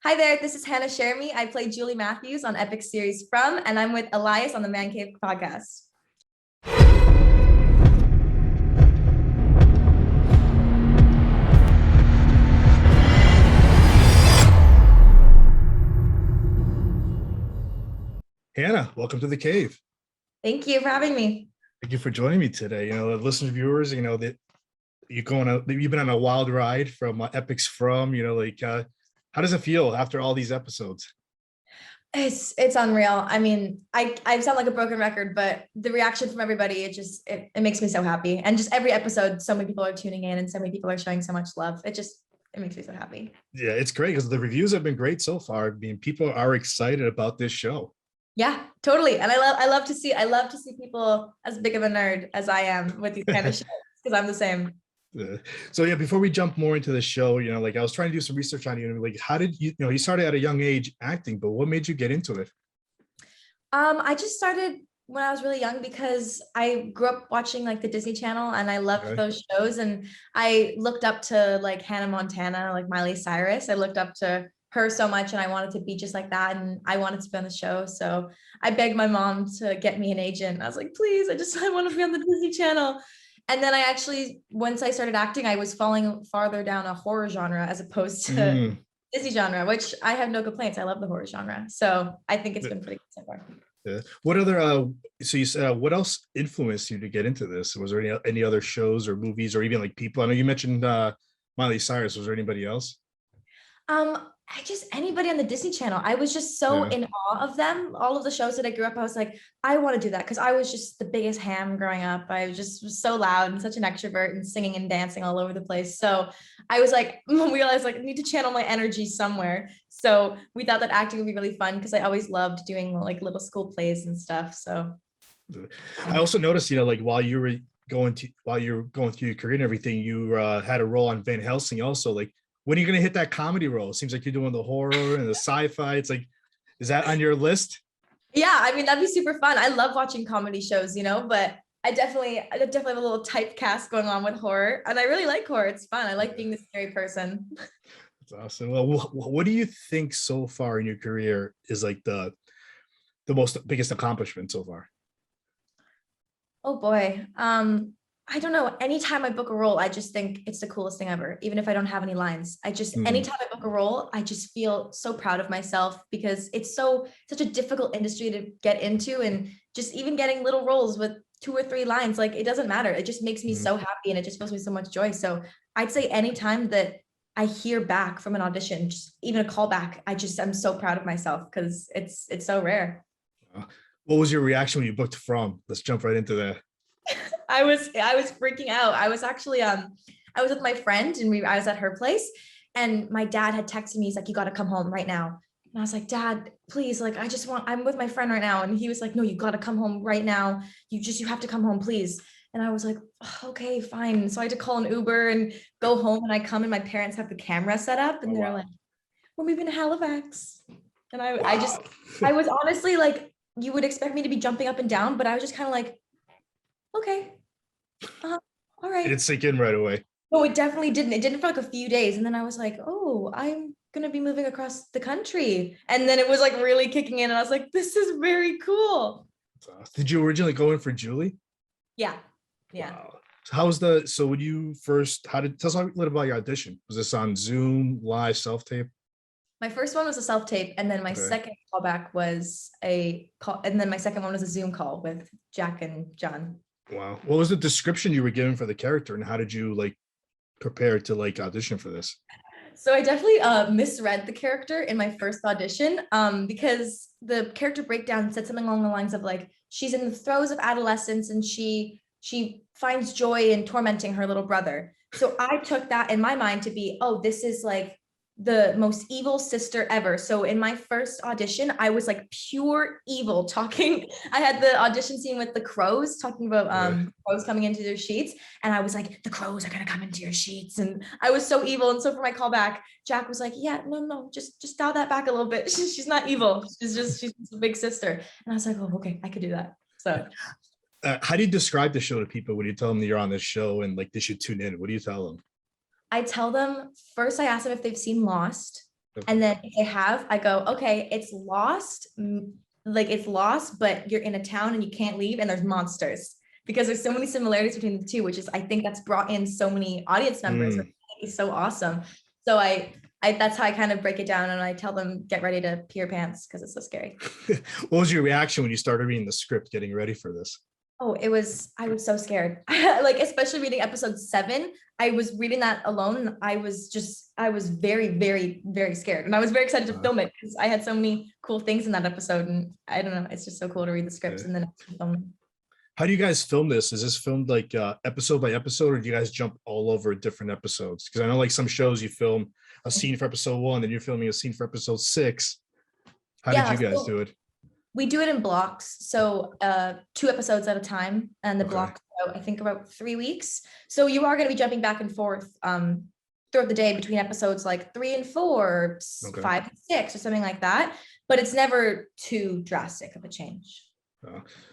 Hi there, this is Hannah Cheramy. I play Julie Matthews on EPIX series From, and I'm with Elias on the Man Cave podcast. Hannah, welcome to the cave. Thank you for having me. Thank you for joining me today. The listeners, viewers, that you've been on a wild ride from EPIX From. How does it feel after all these episodes? It's unreal. I mean, I sound like a broken record, but the reaction from everybody, it makes me so happy. And just every episode, so many people are tuning in and so many people are showing so much love. It makes me so happy. Yeah, it's great because the reviews have been great so far. I mean, people are excited about this show. Yeah, totally. And I love to see people as big of a nerd as I am with these kind of shows because I'm the same. So yeah, before we jump more into the show, I was trying to do some research on you, and like, how did you started at a young age acting, but what made you get into it? I just started when I was really young because I grew up watching like the Disney Channel and I loved those shows, and I looked up to like Hannah Montana, like Miley Cyrus. I looked up to her so much and I wanted to be just like that, and I wanted to be on the show. So I begged my mom to get me an agent. I was like, please, I want to be on the Disney Channel. And then once I started acting, I was falling farther down a horror genre as opposed to Disney genre, which I have no complaints. I love the horror genre. So I think it's been pretty good so far. Yeah. What other, so you said, what else influenced you to get into this? Was there any other shows or movies or even like people? I know you mentioned Miley Cyrus. Was there anybody else? Anybody on the Disney Channel. I was just so in awe of them. All of the shows that I grew up, I was like, I want to do that because I was just the biggest ham growing up. I was so loud and such an extrovert and singing and dancing all over the place. So I was like, we realized like I need to channel my energy somewhere. So we thought that acting would be really fun because I always loved doing like little school plays and stuff. So I also noticed, like while you were going through your career and everything, you had a role on Van Helsing also. Like, when are you going to hit that comedy role? It seems like you're doing the horror and the sci-fi. It's like, is that on your list? Yeah, I mean, that'd be super fun. I love watching comedy shows, but I definitely have a little typecast going on with horror, and I really like horror. It's fun. I like being the scary person. That's awesome. Well, what do you think so far in your career is like the biggest accomplishment so far? Oh boy. I don't know. Anytime I book a role, I just think it's the coolest thing ever. Even if I don't have any lines, anytime I book a role, I just feel so proud of myself because it's such a difficult industry to get into, and just even getting little roles with 2 or 3 lines, like it doesn't matter. It just makes me so happy and it just fills me so much joy. So I'd say anytime that I hear back from an audition, just even a callback, I'm so proud of myself because it's so rare. What was your reaction when you booked From? Let's jump right into that. I was freaking out. I was actually I was with my friend and I was at her place, and my dad had texted me. He's like, you got to come home right now. And I was like, Dad, please, like I'm with my friend right now. And he was like, no, you got to come home right now. You have to come home, please. And I was like, oh, okay, fine. So I had to call an Uber and go home, and I come and my parents have the camera set up and they're like, we're moving to Halifax. And I was honestly like, you would expect me to be jumping up and down, but I was just kind of like, okay. All right. It didn't sink in right away. No, it definitely didn't. It didn't for like a few days. And then I was like, oh, I'm going to be moving across the country. And then it was like really kicking in. And I was like, this is very cool. Did you originally go in for Julie? Yeah. Yeah. Wow. So when you first, tell us a little about your audition. Was this on Zoom, live, self-tape? My first one was a self-tape. And then my second callback was a call. And then my second one was a Zoom call with Jack and John. Wow. What was the description you were given for the character, and how did you like prepare to like audition for this? So I definitely misread the character in my first audition because the character breakdown said something along the lines of like, she's in the throes of adolescence and she finds joy in tormenting her little brother. So I took that in my mind to be, oh, this is like the most evil sister ever. So in my first audition, I was like pure evil talking. I had the audition scene with the crows talking about crows coming into their sheets. And I was like, the crows are going to come into your sheets. And I was so evil. And so for my callback, Jack was like, yeah, no, just dial that back a little bit. She's not evil. She's a big sister. And I was like, oh, okay, I could do that. So how do you describe the show to people when you tell them that you're on this show and like they should tune in? What do you tell them? I tell them first, I ask them if they've seen Lost. And then if they have, I go, okay, it's lost. Like it's lost, but you're in a town and you can't leave and there's monsters because there's so many similarities between the two, which is, I think that's brought in so many audience members. Which I think is so awesome. So I that's how I kind of break it down, and I tell them, get ready to pee your pants because it's so scary. What was your reaction when you started reading the script, getting ready for this? Oh, I was so scared. Like, especially reading episode 7, I was reading that alone. I was very, very, very scared. And I was very excited to film it because I had so many cool things in that episode. And I don't know, it's just so cool to read the scripts and then film them. How do you guys film this? Is this filmed like episode by episode, or do you guys jump all over different episodes? Because I know like some shows you film a scene for episode 1, then you're filming a scene for episode 6. How did you guys do it? We do it in blocks. So 2 episodes at a time, and the blocks, I think about 3 weeks. So you are going to be jumping back and forth throughout the day between episodes like 3 and 4, 5 and 6, or something like that. But it's never too drastic of a change.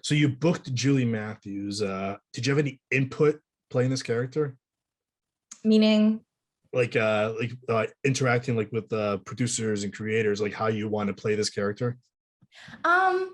So you booked Julie Matthews. Did you have any input playing this character? Meaning? Like interacting like with producers and creators, like how you want to play this character? I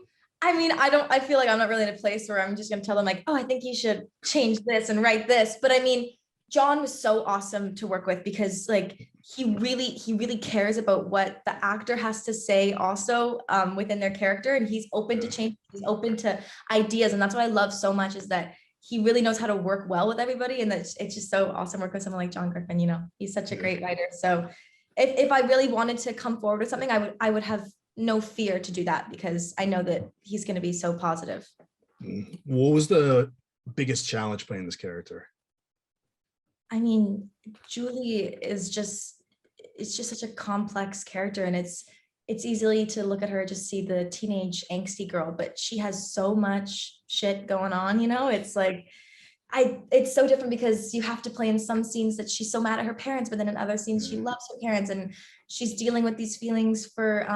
mean, I feel like I'm not really in a place where I'm just gonna tell them like, oh, I think you should change this and write this. But I mean, John was so awesome to work with because like he really cares about what the actor has to say also within their character, and he's open to change, he's open to ideas. And that's what I love so much, is that he really knows how to work well with everybody. And it's just so awesome working with someone like John Griffin. You know, he's such a great writer. So if I really wanted to come forward with something, I would have no fear to do that because I know that he's going to be so positive. What was the biggest challenge playing this character? I mean, Julie is just, it's just such a complex character, and it's easily to look at her, just see the teenage angsty girl, but she has so much shit going on, you know. It's like, it's so different because you have to play in some scenes that she's so mad at her parents, but then in other scenes she loves her parents, and she's dealing with these feelings for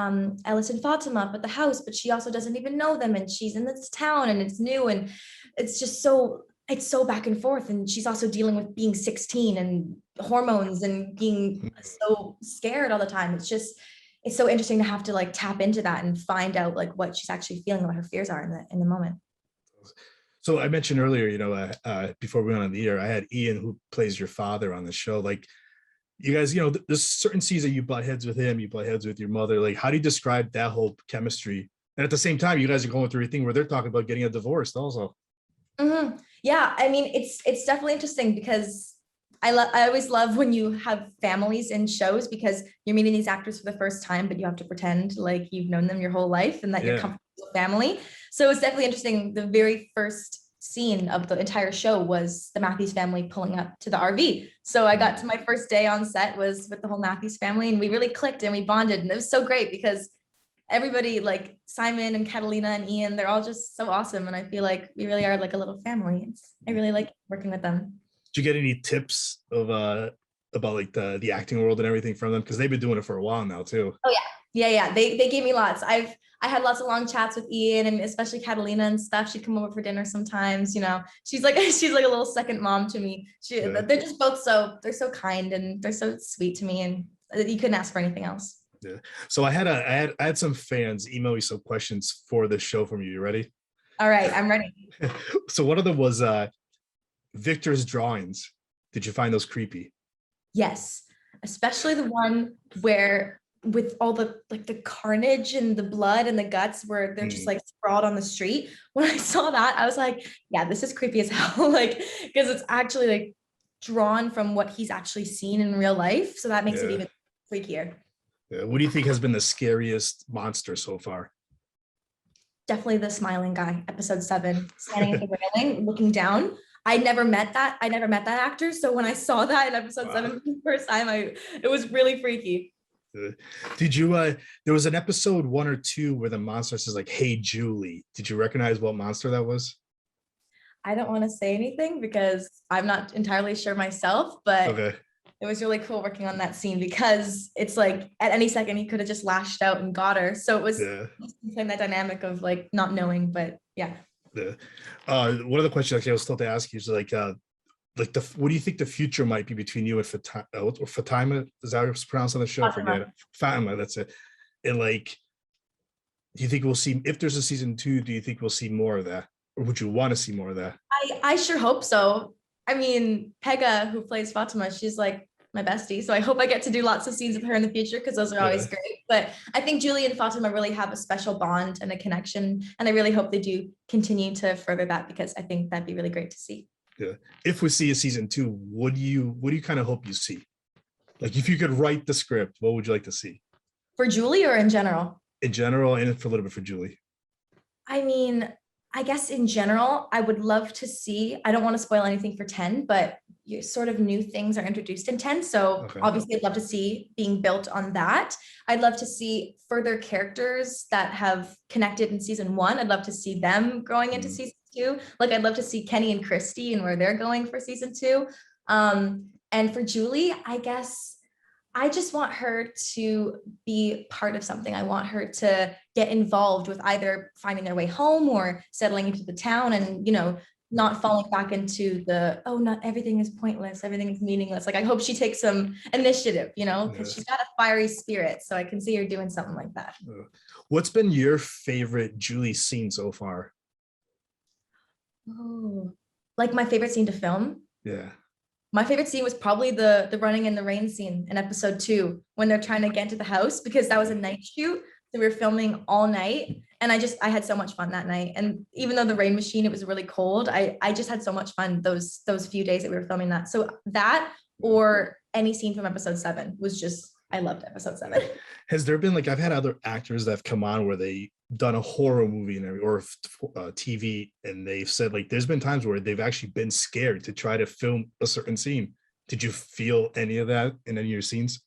Alias and Fatima up at the house, but she also doesn't even know them, and she's in this town and it's new, and it's just so, it's so back and forth. And she's also dealing with being 16 and hormones and being so scared all the time. It's just, it's so interesting to have to like tap into that and find out like what she's actually feeling, what her fears are in the moment. So I mentioned earlier, you know, before we went on the air, I had Ian, who plays your father, on the show. Like, you guys, you know, there's certain scenes that you butt heads with him, you butt heads with your mother. Like, how do you describe that whole chemistry? And at the same time, you guys are going through a thing where they're talking about getting a divorce also. Yeah, I mean, it's definitely interesting because I always love when you have families in shows, because you're meeting these actors for the first time, but you have to pretend like you've known them your whole life and that you're comfortable with family. So it's definitely interesting. The very first scene of the entire show was the Matthews family pulling up to the RV. So I got to my first day on set was with the whole Matthews family, and we really clicked and we bonded, and it was so great because everybody, like Simon and Catalina and Ian, they're all just so awesome. And I feel like we really are like a little family. I really like working with them. Did you get any tips of about like the acting world and everything from them? Because they've been doing it for a while now too. Oh yeah. They gave me lots. I had lots of long chats with Ian, and especially Catalina and stuff. She'd come over for dinner sometimes, you know. She's like a little second mom to me. They're just both they're so kind and they're so sweet to me, and you couldn't ask for anything else. Yeah. So I had some fans email me some questions for the show from you. You ready? All right, I'm ready. So one of them was Victor's drawings. Did you find those creepy? Yes, especially the one where with all the like the carnage and the blood and the guts where they're just like sprawled on the street. When I saw that, I was like, yeah, this is creepy as hell. Like, because it's actually like drawn from what he's actually seen in real life. So that makes it even freakier. Yeah. What do you think has been the scariest monster so far? Definitely the smiling guy, episode 7, standing at the railing, looking down. I never met that actor. So when I saw that in episode 7 for the first time, it was really freaky. Did you there was an episode 1 or 2 where the monster says like, "Hey Julie." Did you recognize what monster that was? I don't want to say anything because I'm not entirely sure myself, but it was really cool working on that scene because it's like at any second he could have just lashed out and got her. So it was playing that dynamic of like not knowing, but yeah. One of the questions actually I was still to ask you is like like what do you think the future might be between you and Fatima? Is that how it's pronounced on the show? I forget it. Fatima, that's it. And like, do you think we'll see, if there's a season 2, do you think we'll see more of that? Or would you want to see more of that? I sure hope so. I mean, Pega, who plays Fatima, she's like my bestie. So I hope I get to do lots of scenes with her in the future because those are always great. But I think Julie and Fatima really have a special bond and a connection. And I really hope they do continue to further that because I think that'd be really great to see. Yeah. If we see a season 2, what do you kind of hope you see? Like if you could write the script, what would you like to see? For Julie or in general? In general, and for a little bit for Julie. I mean, I guess in general, I would love to see, I don't want to spoil anything for 10, but sort of new things are introduced in 10. So obviously I'd love to see being built on that. I'd love to see further characters that have connected in season 1. I'd love to see them growing into season 2. Like I'd love to see Kenny and Christy and where they're going for season 2. And for Julie, I guess I just want her to be part of something. I want her to get involved with either finding their way home or settling into the town and, you know, not falling back into the, oh, not everything is pointless, everything is meaningless. Like, I hope she takes some initiative, you know, because she's got a fiery spirit. So I can see her doing something like that. What's been your favorite Julie scene so far? Oh, like my favorite scene to film? Yeah. My favorite scene was probably the running in the rain scene in episode 2 when they're trying to get into the house because that was a night shoot. So we were filming all night and I had so much fun that night. And even though the rain machine, it was really cold, I just had so much fun those few days that we were filming that. So that or any scene from episode 7 was just, I loved episode 7. Has there been like, I've had other actors that have come on where they done a horror movie or TV and they've said like there's been times where they've actually been scared to try to film a certain scene. Did you feel any of that in any of your scenes?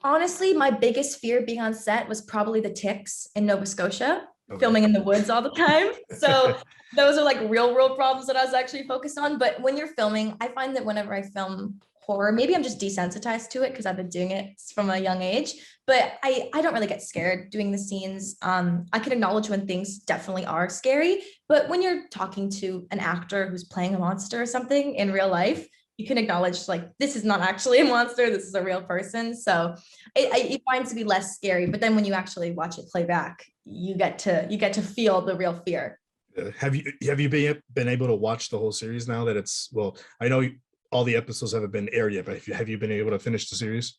Honestly, my biggest fear being on set was probably the ticks in Nova Scotia, filming in the woods all the time. So those are like real world problems that I was actually focused on. But when you're filming, I find that whenever I film horror, maybe I'm just desensitized to it because I've been doing it from a young age, but I don't really get scared doing the scenes. I can acknowledge when things definitely are scary, but when you're talking to an actor who's playing a monster or something in real life, you can acknowledge like, this is not actually a monster, this is a real person. So it finds to be less scary, but then when you actually watch it play back, you get to feel the real fear. Have you been able to watch the whole series now that it's, well, I know all the episodes haven't been aired yet, but have you been able to finish the series?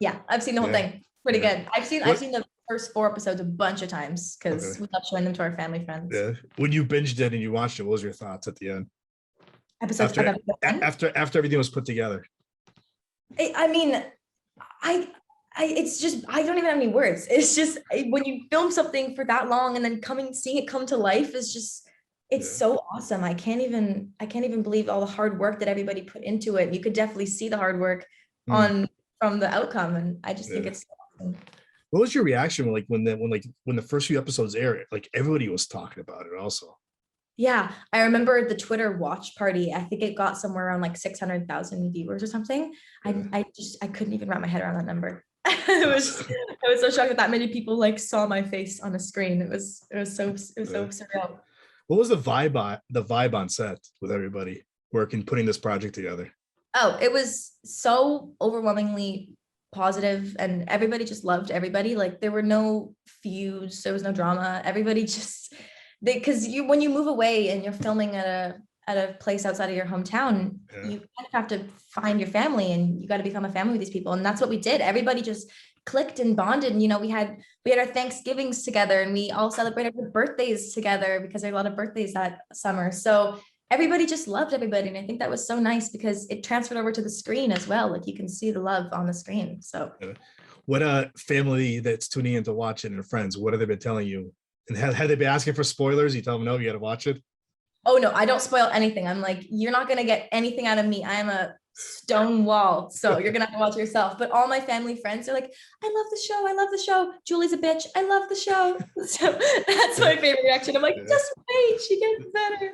Yeah, I've seen the whole thing. Pretty good. I've seen the first 4 episodes a bunch of times because we love showing them to our family friends. Yeah. When you binged it and you watched it, what was your thoughts at the end? After everything was put together. I mean, it's just, I don't even have any words. It's just when you film something for that long and then seeing it come to life is just, it's so awesome. I can't even believe all the hard work that everybody put into it. You could definitely see the hard work from the outcome, and I just think it's so awesome. What was your reaction when the first few episodes aired? Like everybody was talking about it also. Yeah, I remember the Twitter watch party. I think it got somewhere around like 600,000 viewers or something. I couldn't even wrap my head around that number. I was so shocked that many people like saw my face on a screen. It was so surreal. What was the vibe on set with everybody putting this project together? Oh, it was so overwhelmingly positive and everybody just loved everybody. Like there were no feuds, there was no drama. Everybody just, because when you move away and you're filming at a place outside of your hometown, you kind of have to find your family and you got to become a family with these people. And that's what we did. Everybody just clicked and bonded. And, you know, we had our Thanksgivings together and we all celebrated our birthdays together because there are a lot of birthdays that summer. So everybody just loved everybody. And I think that was so nice because it transferred over to the screen as well. Like you can see the love on the screen. So what a family that's tuning in to watch it and friends, what have they been telling you? And have they been asking for spoilers? You tell them, no, you got to watch it. Oh no, I don't spoil anything. I'm like, you're not going to get anything out of me. I am a stone wall. So you're going to have to watch it yourself. But all my family friends are like, I love the show. I love the show. Julie's a bitch. I love the show. So that's my favorite reaction. I'm like, just wait, she gets better.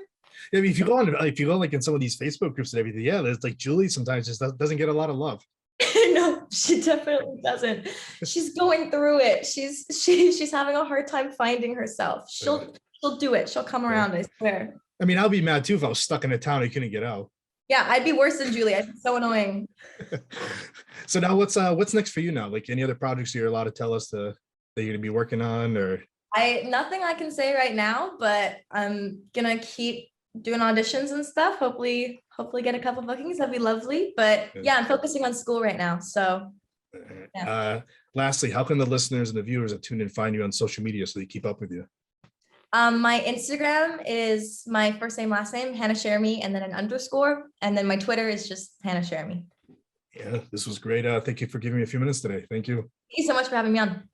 Yeah, I mean, if you go like in some of these Facebook groups and everything, there's like Julie sometimes just doesn't get a lot of love. No, she definitely doesn't. She's going through it. She's having a hard time finding herself. She'll do it. She'll come around, I swear. I mean, I'll be mad too if I was stuck in a town I couldn't get out. Yeah, I'd be worse than Julie. I'd be so annoying. So now what's next for you now? Like any other projects you're allowed to tell us that you're gonna be working on, or Nothing I can say right now, but I'm gonna keep doing auditions and stuff. Hopefully get a couple bookings. That'd be lovely. But yeah, I'm focusing on school right now. So yeah. Lastly, how can the listeners and the viewers that tune in find you on social media so they keep up with you? My Instagram is my first name, last name, Hannah Cheramy, and then an underscore. And then my Twitter is just Hannah Cheramy. Yeah, this was great. Thank you for giving me a few minutes today. Thank you. Thank you so much for having me on.